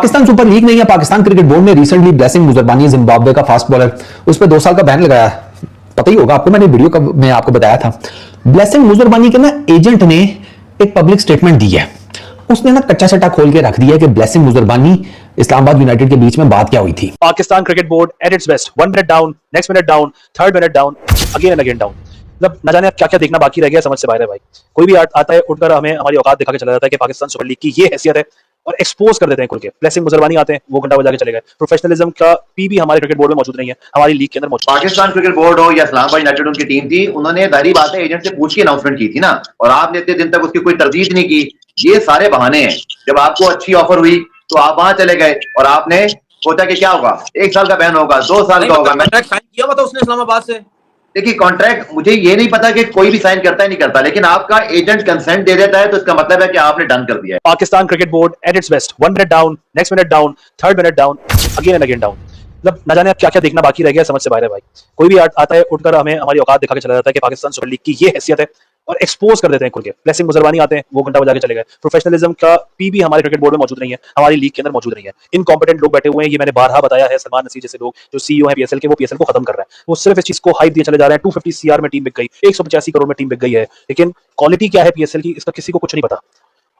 Pakistan super league ने या Pakistan cricket board ने रिसेंटली ब्लेसिंग मुजरबानी जिम्बाब्वे का फास्ट बॉलर उस पर 2 साल का बैन लगाया। पता ही होगा आपको, मैंने वीडियो में आपको बताया था। ब्लेसिंग मुजरबानी के ना एजेंट ने एक पब्लिक स्टेटमेंट दी है। उसने ना कच्चा सट्टा खोल के रख दिया कि ब्लेसिंग मुजरबानी इस्लामाबाद यूनाइटेड के बीच में बात क्या हुई थी। Pakistan cricket board at its best, 1 minute down, next minute down, third minute down, again and again down. मतलब न जाने क्या क्या देखना बाकी रह गया, समझ से बाहर है भाई। कोई भी आता है उठकर हमें हमारी औकात दिखा के चला जाता है कि पाकिस्तान सुपर लीग की ये हैसियत है और एक्सपोज कर देते हैं खुल के। ब्लेसिंग मुजरबानी आते हैं, वो घंटा बजा के चले गए। प्रोफेशनलिज्म का पी हमारे क्रिकेट बोर्ड में मौजूद नहीं है, हमारी लीग के अंदर मौजूद। पाकिस्तान क्रिकेट बोर्ड हो या इस्लामाबाद यूनाइटेड उनकी टीम थी, उन्होंने जाहिर बात है एजेंट से पूछ के अनाउंसमेंट की थी ना, और आपने इतने दिन तक उसकी कोई तरदीद नहीं की। ये सारे बहाने हैं। जब आपको अच्छी ऑफर हुई तो आप वहां चले गए और आपने सोचा कि क्या होगा, 1 साल का बैन होगा, 2 साल का होगा। कॉन्ट्रैक्ट साइन किया हुआ था उसने इस्लामाबाद से। देखिए कॉन्ट्रैक्ट मुझे ये नहीं पता कि कोई भी साइन करता है नहीं करता, लेकिन आपका एजेंट कंसेंट दे देता है तो इसका मतलब है कि आपने डन कर दिया है। Pakistan cricket board at its best, 1 minute down, next minute down, third minute down, again and again down. मतलब न जाने क्या क्या देखना बाकी रह गया, समझ से बाहर है भाई। कोई भी आता है उठकर हमें हमारी औकात दिखा के चला जाता है कि पाकिस्तान सुपर लीग की ये हैसियत है और एक्सपोज कर देते हैं खुल के। ब्लेसिंग मुजरबानी आते हैं, वो घंटा बजा के चले गए। प्रोफेशनलिज्म का पी हमारे क्रिकेट बोर्ड में मौजूद नहीं है, हमारी लीग के अंदर मौजूद नहीं है। इनकॉम्पिटेंट लोग बैठे हुए हैं, ये मैंने बारहा बताया है। सलमान नसीर जैसे लोग जो सीईओ हैं पीएसएल के, वो पीएसएल को खत्म कर रहे हैं। वो सिर्फ इस चीज को हाइप दिए चले जा रहे हैं। 250 सीआर में टीम बिक गई, 185 करोड़ में टीम बिक गई है, लेकिन क्वालिटी क्या है पीएसएल की, इसका किसी को कुछ नहीं पता।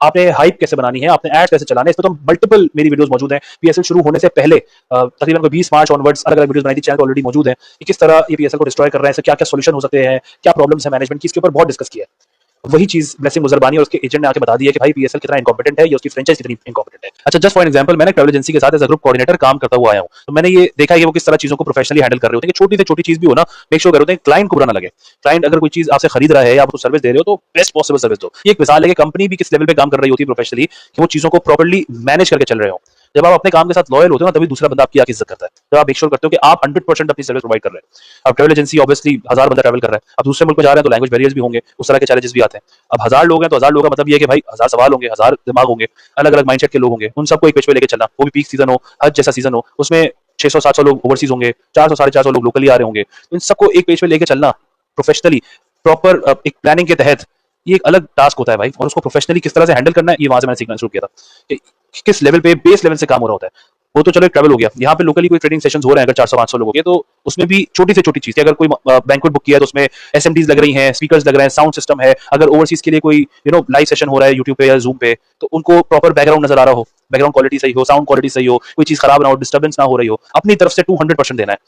आपने हाइप कैसे बनानी है, आपने एड्स कैसे चलाने, इस पर तो मल्टीपल मेरी वीडियोस मौजूद हैं। पीएसएल शुरू होने से पहले तकरीबन 20 मार्च ऑनवर्ड्स अलग अलग वीडियोस बनाई थी, चैनल ऑलरेडी मौजूद है कि किस तरह ये पीएसएल को डिस्ट्रॉय कर रहे हैं, क्या क्या सॉल्यूशन हो सकते हैं, क्या प्रॉब्लम्स है मैनेजमेंट की, इसके ऊपर बहुत डिस्कस किया है। वही चीज ब्लेसिंग मुजरबानी और उसके एजेंट ने आके बता दी है कि भाई पीएसएल कितना इनकॉम्पिटेंट है या उसकी फ्रेंचाइज कितनी इनकॉम्पिटेंट है। अच्छा, जस्ट फॉर एग्जांपल, मैंने ट्रैवल एजेंसी के साथ एज अ ग्रुप कोऑर्डिनेटर काम करता हुआ आया हूं, तो मैंने ये देखा है कि वो किस तरह चीजों को प्रोफेशनली हैंडल कर रहे होते हैं कि छोटी से छोटी चीज भी हो ना, मेक श्योर कर होते हैं क्लाइंट को बुरा ना लगे। क्लाइंट अगर कोई चीज आपसे खरीद रहा है या आप सर्विस दे रहे हो तो बेस्ट पॉसिबल सर्विस दो। ये एक मिसाल है कि कंपनी भी किस लेवल पे काम कर रही होती है प्रोफेशनली, कि वो चीजों को प्रॉपर्ली मैनेज करके चल रहे हो। जब आप अपने काम के साथ लॉयल होते हो ना, तभी दूसरा बंदा आपकी इज्जत करता है। जब आप मेक श्योर करते हो कि आप 100% अपनी सर्विस प्रोवाइड कर रहे हैं। अब ट्रैवल एजेंसी ऑब्वियसली 1000 बंदा ट्रैवल कर रहा है, अब दूसरे मुल्क में जा रहे हैं तो लैंग्वेज बैरियर्स भी होंगे, उस तरह के चैलेंजेस भी आते हैं। अब 1000 लोग हैं तो 1000 लोगों का मतलब ये है कि भाई 1000 सवाल होंगे, 1000 दिमाग होंगे, अलग अलग माइंडसेट के लोग होंगे, उन सबको एक पेज पे लेके चलना। वो भी पीक सीजन हो, हज जैसा सीजन हो, उसमें 600-700 लोग ओवरसीज होंगे, 400 450 लोग लोकली आ रहे होंगे। इन सबको एक पेज पे लेके चलना प्रोफेशनली, प्रॉपर एक प्लानिंग के तहत, ये एक अलग टास्क होता है भाई। और उसको प्रोफेशनली किस तरह से हैंडल करना है, ये वहां से मैंने सीखना शुरू किया था कि किस लेवल पे, बेस लेवल से काम हो रहा होता है। वो तो चलो एक ट्रैवल हो गया। यहाँ पे लोकली कोई ट्रेडिंग सेशंस हो रहे हैं, अगर 400-500 लोगों के, तो उसमें भी छोटी से छोटी चीज, अगर कोई बैंक्वेट बुक किया है तो उसमें एसएमडीज लग रही हैं, स्पीकर्स लग रहे हैं, साउंड सिस्टम है। अगर ओवरसीज के लिए कोई लाइव सेशन हो रहा है यूट्यूब पे या जूम पे, तो उनको प्रॉपर बैकग्राउंड नजर आ रहा हो, बैकग्राउंड क्वालिटी सही हो, साउंड क्वालिटी सही हो, कोई चीज खराब ना हो, डिस्टर्बेंस ना हो रही हो, अपनी तरफ से 200% देना है।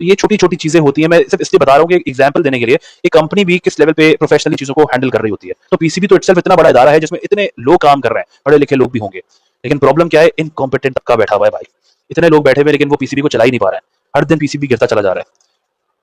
तो ये छोटी छोटी चीजें होती हैं। मैं सिर्फ इसलिए बता रहा हूँ कि एग्जांपल देने के लिए, एक कंपनी भी किस लेवल पे प्रोफेशनली चीजों को हैंडल कर रही होती है। तो पीसीबी तो इटसेल्फ इतना बड़ा इदारा है जिसमें इतने लोग काम कर रहे हैं, पढ़े लिखे लोग भी होंगे, लेकिन प्रॉब्लम क्या है, इनकॉम्पिटेंट तबका बैठा हुआ है भाई। इतने लोग बैठे हुए लेकिन वो पीसीबी को चला ही नहीं पा रहा है। हर दिन पीसीबी गिरता चला जा रहा है,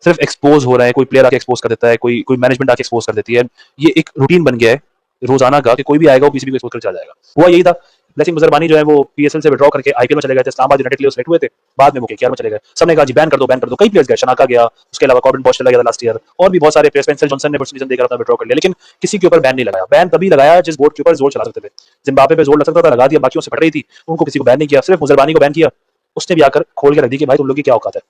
सिर्फ एक्सपोज हो रहा है। कोई प्लेयर आके एक्सपोज कर देता है, कोई मैनेजमेंट आके एक्सपोज कर देती है। ये एक रूटीन बन गया है रोजाना का कि कोई भी आएगा वो पीसीबी को एक्सपोज कर चला जाएगा। हुआ यही था, ब्लेसिंग मुजरबानी जो है वो पीएसएल से विड्रॉ करके आईपीएल में चले गए थे, इस्लामाबाद यूनाइटेड के लिए सेलेक्ट हुए थे, बाद में वो केकेआर में चले गए। सबने कहा जी बैन कर दो, बैन कर दो। कई प्लेयर्स गए, शनाका गया, उसके अलावा कॉर्बिन बॉश चला गया था लास्ट ईयर, और भी बहुत सारे प्लेयर्स, स्पेंसर जॉनसन ने फर्स्ट सीजन देकर अपना विड्रॉ कर लिया, लेकिन किसी के ऊपर बैन नहीं लगाया। बैन तभी लगाया जिस बोर्ड के ऊपर जोर चला सकते थे। जिम्बाब्वे पे जोर लग सकता था, लगा दिया, बाकियों से फट रही थी, उनको किसी को बैन नहीं किया, सिर्फ मुजरबानी को बैन किया। उसने भी आकर खोल के रख दी कि भाई तुम लोग की क्या औकात है।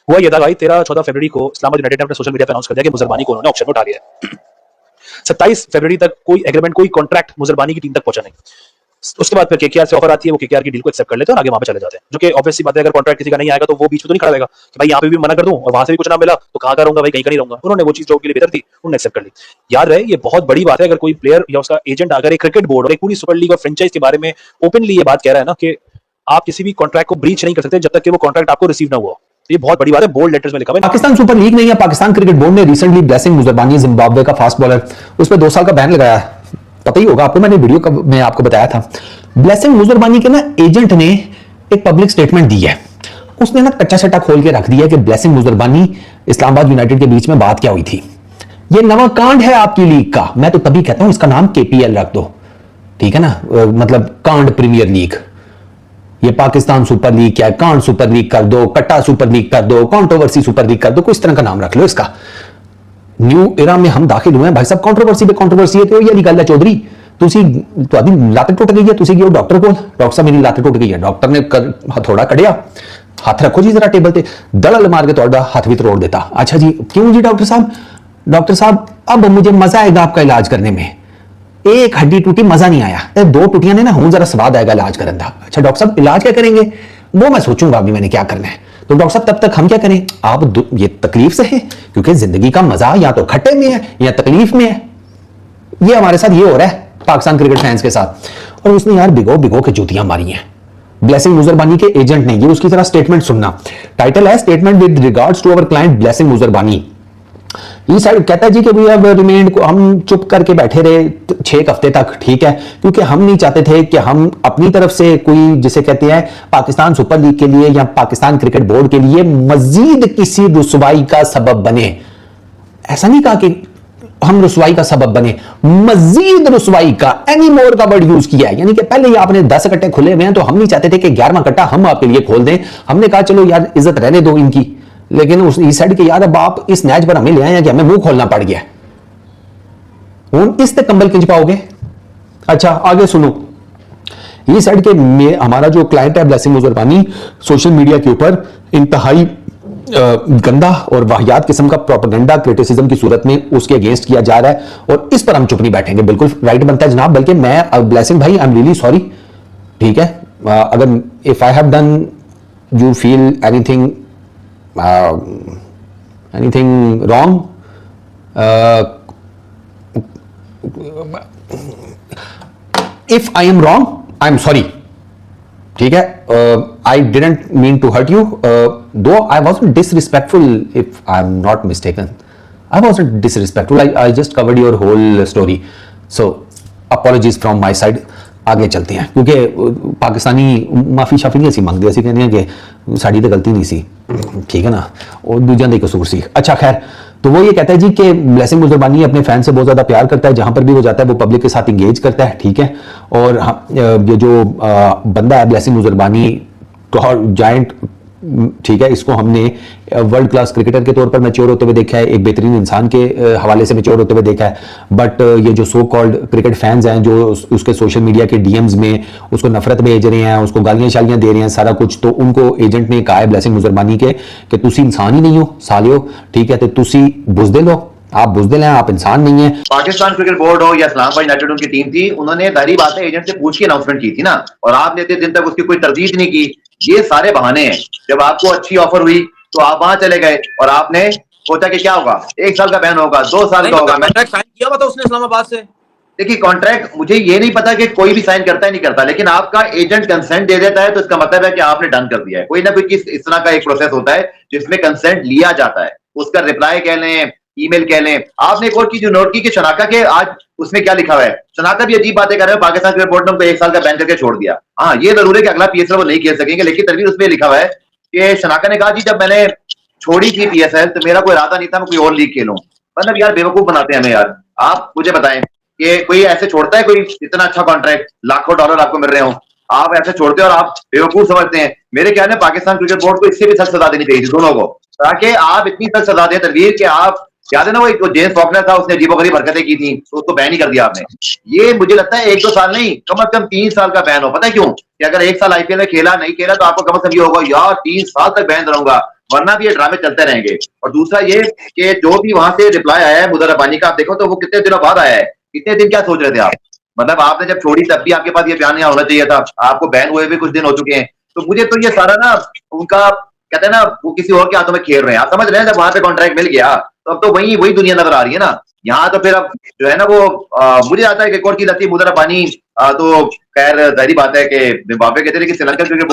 हुआ ये था भाई, 13-14 फरवरी को इस्लामाबाद यूनाइटेड ने अपने सोशल मीडिया पे अनाउंस कर दिया कि मुजरबानी को उन्होंने ऑक्शन में उठा लिया है। 27 फरवरी तक कोई एग्रीमेंट, कोई कॉन्ट्रैक्ट मुजरबानी की टीम तक पहुंचा नहीं। उसके बाद फिर केकेआर से ऑफर आती है, वो केकेआर की डील को एक्सेप्ट कर लेते हैं और आगे वहां पे चले जाते हैं। जो कि ऑब्वियसली बात है, अगर कॉन्ट्रैक्ट किसी का नहीं आएगा तो वो बीच में तो नहीं खड़ा रहेगा कि भाई यहाँ पे भी मना कर दूं और वहां से भी कुछ ना मिला तो कहां का रहूंगा भाई, कहीं का नहीं रहूंगा। उन्होंने वो चीज जो उनके लिए बेहतर थी उन्होंने एक्सेप्ट कर ली। याद रहे, ये बहुत बड़ी बात है। अगर कोई प्लेयर या उसका एजेंट अगर एक क्रिकेट बोर्ड और एक पूरी सुपर लीग और फ्रेंचाइज के बारे में ओपनली ये बात कह रहा है ना कि आप किसी भी कॉन्ट्रैक्ट को ब्रीच नहीं कर सकते जब तक कि वो कॉन्ट्रैक्ट आपको रिसीव ना हुआ, ये बहुत बड़ी बात है। बोल्ड लेटर्स में लिखा है। पाकिस्तान सुपर लीग ने या पाकिस्तान क्रिकेट बोर्ड ने रिसेंटली ब्लेसिंग मुजरबानी जिम्बाब्वे का फास्ट बॉलर उस पर 2 साल का बैन लगाया। पता ही होगा आपको, मैंने वीडियो में आपको बताया था। ब्लेसिंग मुजरबानी के ना एजेंट ने एक पब्लिक स्टेटमेंट दी है। उसने ना कच्चा सट्टा खोल के रख दिया कि ब्लेसिंग मुजरबानी इस्लामाबाद यूनाइटेड के बीच में बात क्या हुई थी। ये नवा कांड है आपकी लीग का। मैं तो तभी कहता हूं इसका नाम केपीएल रख दो, ठीक है ना, मतलब कांड प्रीमियर लीग। ये पाकिस्तान सुपर लीग क्या है, कांड सुपर लीग कर दो, कट्टा सुपर लीग कर दो, कंट्रोवर्सी सुपर लीग कर दो, कोई इस तरह का नाम रख लो इसका। न्यू एरा में हम दाखिल हुए हैं भाई साहब। कंट्रोवर्सी पे कंट्रोवर्सी है तो ये निकल है चौधरी तुसी लत टुट गई है, तुसी गए डॉक्टर को, डॉक्टर साहब मेरी लत टुट गई है, डॉक्टर ने हथौड़ा कढ़िया, हाथ रखो जी जरा टेबल पे, दड़ल मार के थोड़ा हाथ भी तोड़ देता। अच्छा जी क्यों जी डॉक्टर साहब? डॉक्टर साहब अब मुझे मजा आएगा आपका इलाज करने में। एक हड्डी टूटी मजा नहीं आया, दो टूटियां ने ना हूं जरा स्वाद आएगा इलाज करने का। अच्छा डॉक्टर साहब इलाज क्या करेंगे, वो मैं सोचूंगा अभी मैंने क्या करना है। तो डॉक्टर साहब तब तक हम क्या करें, आप ये तकलीफ से है, क्योंकि जिंदगी का मजा या तो खट्टे में है या तकलीफ में है। ये हमारे साथ ये हो रहा है पाकिस्तान क्रिकेट फैंस के साथ। और उसने यार भिगो भिगो के जूतियां मारी हैं ब्लेसिंग मुजरबानी के एजेंट ने। ये उसकी तरह स्टेटमेंट सुनना, टाइटल है statement with regards to our client Blessing Muzarabani. ये साइड कहता है जी कि वी हैव रिमेन्ड, हम चुप करके बैठे रहे 6 हफ्ते तक, ठीक है, क्योंकि हम नहीं चाहते थे कि हम अपनी तरफ से कोई जिसे कहते हैं पाकिस्तान सुपर लीग के लिए या पाकिस्तान क्रिकेट बोर्ड के लिए मजीद किसी रुसवाई का सबब बने। ऐसा नहीं कहा कि हम रुसवाई का सबब बने, मजीद रुसवाई का, एनी मोर का वर्ड यूज किया है। यानी कि पहले ही आपने 10 कट्टे खुले हुए हैं, तो हम नहीं चाहते थे कि 11वां कट्टा हम आपके लिए खोल दें। हमने कहा चलो यार इज्जत रहने दो इनकी, लेकिन उस साइड के यार अब आप इस मैच पर हमें ले आए हैं कि हमें मुंह खोलना पड़ गया। इस तक कंबल खिंच पाओगे। अच्छा आगे सुनो, ये साइड के हमारा जो क्लाइंट है ब्लेसिंग मुजरबानी, सोशल मीडिया के ऊपर इंतहाई गंदा और वाहियात किस्म का प्रोपेगेंडा क्रिटिसिज्म की सूरत में उसके अगेंस्ट किया जा रहा है, और इस पर हम चुप नहीं बैठेंगे। बिल्कुल राइट बनता है जनाब, बल्कि मैं ब्लेसिंग भाई आई एम रियली सॉरी, ठीक है। अगर if I have done you feel anything wrong, if I am wrong I am sorry, ठीक है। I didn't mean to hurt you, though I wasn't disrespectful, if I am not mistaken I wasn't disrespectful, I just covered your whole story, so apologies from my side। आगे चलते हैं, क्योंकि पाकिस्तानी माफी शाफी नहीं ऐसी मांगते, ऐसी कहते हैं कि साड़ी तो गलती नहीं सी, ठीक है ना, और दूजा दे कसूर सी। अच्छा खैर, तो वो ये कहता है जी कि ब्लेसिंग मुजरबानी अपने फैन से बहुत ज्यादा प्यार करता है, जहां पर भी वो जाता है वो पब्लिक के साथ इंगेज करता है, ठीक है। और ये जो बंदा है ब्लेसिंग मुजरबानी, जायंट, ठीक है, इसको हमने वर्ल्ड क्लास क्रिकेटर के तौर पर मैच्योर होते हुए देखा है, एक बेहतरीन इंसान के हवाले से मैच्योर होते हुए देखा है। बट ये जो सो कॉल्ड क्रिकेट फैंस हैं जो उसके सोशल मीडिया के डीएम्स में उसको नफरत भेज रहे हैं, उसको गालियां शालियां दे रहे हैं, सारा कुछ, तो उनको एजेंट ने कहा है ब्लेसिंग मुजरबानी के कि तुसी इंसान ही नहीं हो सालियो, ठीक है, तो तुसी बुज़दिल हो, आप बुज़दिल हैं, आप इंसान नहीं है। पाकिस्तान क्रिकेट बोर्ड हो या इस्लामाबाद यूनाइटेड उनकी टीम थी, उन्होंने जाहिर बात है एजेंट से पूछ के अनाउंसमेंट की थी ना, और आपने इतने दिन तक उसकी कोई तरदीद नहीं की। ये सारे बहाने हैं। जब आपको अच्छी ऑफर हुई तो आप वहां चले गए और आपने सोचा कि क्या होगा, 1 साल का बैन होगा, 2 साल का होगा। कॉन्ट्रैक्ट साइन किया हुआ था उसने इस्लामाबाद से। देखिए कॉन्ट्रैक्ट मुझे ये नहीं पता कि कोई भी साइन करता है नहीं करता, लेकिन आपका एजेंट कंसेंट दे देता है तो इसका मतलब है कि आपने डन कर दिया है। कोई ना कोई इस तरह का एक प्रोसेस होता है जिसमें कंसेंट लिया जाता है, उसका रिप्लाई कह लें, ईमेल कह लें। आपने एक और चीज नोट की कि शनाका के आज उसमें क्या लिखा हुआ है, शनाका भी अजीब बातें कर रहे हो, पाकिस्तान क्रिकेट बोर्ड ने उनको 1 साल का बैन करके छोड़ दिया। हाँ ये जरूर है कि अगला पीएसएल वो नहीं खेल सकेंगे, लेकिन तभी उसमें लिखा हुआ है कि शनाका ने कहा जी जब मैंने छोड़ी थी पीएसएल तो मेरा कोई इरादा नहीं था मैं कोई और लीग खेलूं। मतलब यार बेवकूफ बनाते हैं हमें यार। आप मुझे बताएं कि कोई ऐसे छोड़ता है, कोई इतना अच्छा कॉन्ट्रैक्ट, लाखों डॉलर आपको मिल रहे हो, आप ऐसे छोड़ते हो और आप बेवकूफ समझते हैं। मेरे ख्याल में पाकिस्तान क्रिकेट बोर्ड को इससे भी सख्त सजा देनी चाहिए दोनों को, ताकि आप इतनी सख्त सजा दें तनवीर कि आप, याद है ना वो जेम्स फॉकनर था, उसने अजीबोगरीब हरकतें की थी तो उसको बैन ही कर दिया आपने। ये मुझे लगता है 1-2 साल नहीं, कम से कम 3 साल का बैन हो। पता है क्यों? कि अगर 1 साल आईपीएल में खेला नहीं खेला तो आपको कम से कम ये होगा यार 3 साल तक बैन रहूंगा, वरना भी ये ड्रामे चलते रहेंगे। और दूसरा ये कि जो भी वहां से रिप्लाई आया है मुजरबानी का, आप देखो तो वो कितने दिनों बाद आया है। इतने दिन क्या सोच रहे थे आप? मतलब आपने जब छोड़ी तब भी आपके पास ये बयान होना चाहिए था, आपको बैन हुए भी कुछ दिन हो चुके हैं। तो मुझे तो ये सारा ना उनका कहते हैं ना वो किसी और के हाथों में खेल रहे हैं। आप समझ रहे हैं जब वहां पे कॉन्ट्रैक्ट मिल गया तो अब तो वही दुनिया नजर आ रही है ना। यहाँ तो फिर अब जो है ना वो मुझे आता है कि एक और चीज आती है मुजरबानी, तो खैर जाहिर बात है कि जिम्बाब्वे कहते हैं कि श्रीलंका क्रिकेट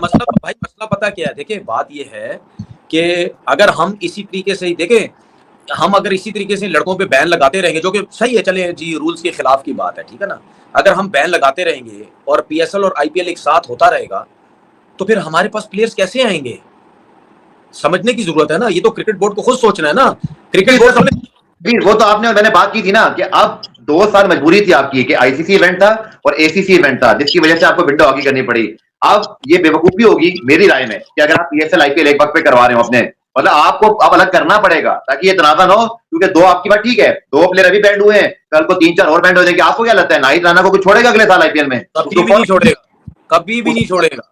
मसला पता क्या है? देखिए बात ये है कि अगर हम इसी तरीके से ही देखें, हम अगर इसी तरीके से लड़कों पे बैन लगाते रहेंगे, जो कि सही है, चले जी रूल्स के खिलाफ की बात है, ठीक है ना, अगर हम बैन लगाते रहेंगे और पीएसएल और आईपीएल एक साथ होता रहेगा तो फिर हमारे पास प्लेयर्स कैसे आएंगे? समझने की जरूरत है ना। ये तो क्रिकेट बोर्ड को खुद सोचना है ना। क्रिकेट बोर्ड वो तो आपने मैंने बात की थी ना कि अब 2 साल मजबूरी थी आपकी कि आईसीसी इवेंट था और एसीसी इवेंट था, जिसकी वजह से आपको विंडो हॉकी करनी पड़ी। अब ये बेवकूफी होगी मेरी राय में कि अगर आप पीएसएल आईपीएल एक वक्त पे करवा रहे हो अपने, मतलब आपको अब अलग करना पड़ेगा ताकि ये तनाजा न हो। क्योंकि 2 आपकी बात ठीक है, 2 प्लेयर अभी बैंड हुए हैं, कल को 3-4 और बैंड हो जाएंगे। आपको क्या लगता है नाहिद राना को कुछ छोड़ेगा अगले साल आईपीएल में? कभी भी नहीं छोड़ेगा, कभी भी नहीं छोड़ेगा।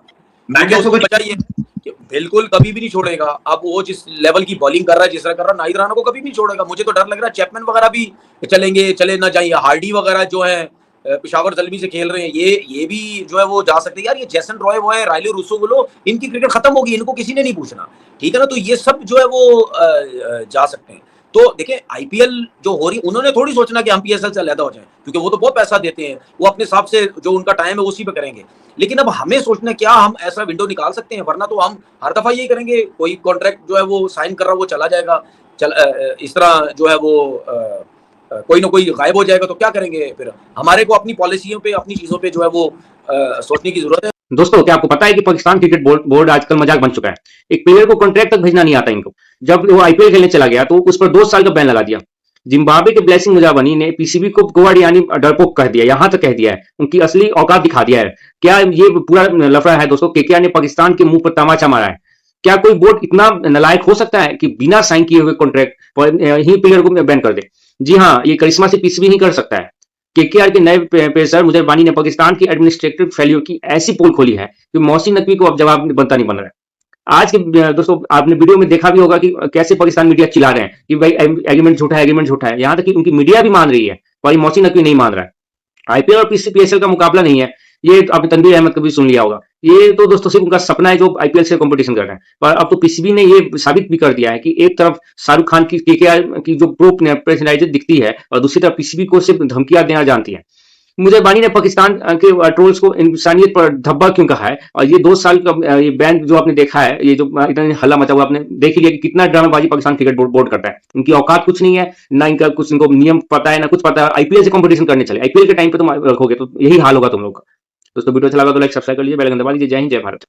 बिल्कुल कभी भी नहीं छोड़ेगा। अब वो जिस लेवल की बॉलिंग कर रहा है, जिस तरह कर रहा है, नाहिद राणा को कभी भी नहीं छोड़ेगा। मुझे तो डर लग रहा है चैपमैन वगैरह भी चलेंगे, चले ना जाइए। हार्डी वगैरह जो है पेशावर जलमी से खेल रहे हैं, ये भी जो है वो जा सकते हैं। यार ये जैसन रॉय वो है, रायले रूसो बोलो, इनकी क्रिकेट खत्म होगी, इनको किसी ने नहीं पूछना, ठीक है ना। तो ये सब जो है वो जा सकते हैं। तो देखिए आईपीएल जो हो रही, उन्होंने थोड़ी सोचना कि हम पीएसएल से अलहदा हो जाएं, क्योंकि वो तो बहुत पैसा देते हैं, वो अपने हिसाब से जो उनका टाइम है उसी पे करेंगे। लेकिन अब हमें सोचना क्या हम ऐसा विंडो निकाल सकते हैं, वरना तो हम हर दफा यही करेंगे, कोई कॉन्ट्रैक्ट जो है वो साइन कर रहा है वो चला जाएगा, इस तरह जो है वो कोई ना कोई गायब हो जाएगा, तो क्या करेंगे फिर। हमारे को अपनी पॉलिसियों पे, अपनी चीजों पे जो है वो सोचने की जरूरत है। दोस्तों क्या आपको पता है कि पाकिस्तान क्रिकेट बोर्ड आजकल मजाक बन चुका है। एक प्लेयर को कॉन्ट्रैक्ट तक भेजना नहीं आता इनको। जब वो आईपीएल खेलने चला गया तो उस पर 2 साल का बैन लगा दिया। जिम्बाब्वे के ब्लेसिंग मुजाबनी ने पीसीबी को गोवाड़ियानी डरपोक कह दिया, यहां तक कह दिया है, उनकी असली औकात दिखा दिया है। क्या ये पूरा लफड़ा है दोस्तों? केकेआर ने पाकिस्तान के मुंह पर तमाचा मारा है। क्या कोई बोर्ड इतना नालायक हो सकता है कि बिना साइन किए हुए कॉन्ट्रैक्ट ही प्लेयर को बैन कर दे? जी हाँ, ये करिश्मा से पीसीबी ही कर सकता है। केकेआर के नए पेसर मुजर बानी ने पाकिस्तान की एडमिनिस्ट्रेटिव फेल्योर की ऐसी पोल खोली है कि मोहसिन नकवी को अब जवाब बनता नहीं बन रहा है। आज के दोस्तों आपने वीडियो में देखा भी होगा कि कैसे पाकिस्तान मीडिया चिल्ला रहे हैं कि भाई एग्रीमेंट झूठा है, एग्रीमेंट झूठा है। यहां तक कि उनकी मीडिया भी मान रही है, पर मोहसिन नकवी नहीं मान रहा है। आईपीएल और पीएसएल का मुकाबला नहीं है, ये आपने तनवीर अहमद कभी सुन लिया होगा। ये तो दोस्तों सिर्फ उनका सपना है जो आईपीएल से कंपटीशन कर रहे हैं। पर अब तो पीसीबी ने ये साबित भी कर दिया है कि एक तरफ शाहरुख खान की केकेआर की जो प्रो पर्सनैलिटी दिखती है और दूसरी तरफ पीसीबी को सिर्फ धमकियां देना जानती है। मुझे बानी ने पाकिस्तान के ट्रोल्स को इंसानियत पर धब्बा क्यों कहा है, और ये 2 साल का ये बैन जो आपने देखा है, ये जो इतना हल्ला मचा हुआ, आपने देख लिया कि कितना ड्रामेबाजी पाकिस्तान क्रिकेट बोर्ड करता है। इनकी औकात कुछ नहीं है, ना इनका कुछ, इनको नियम पता है ना कुछ पता है। आईपीएल से कंपटीशन करने चले, आईपीएल के टाइम पे तुम रखोगे तो यही हाल होगा तुम लोग का। दोस्तों वीडियो अच्छा लगा तो लाइक सब्सक्राइब कर लीजिए, बेल आइकन दबा लीजिए। जय हिंद, जय भारत।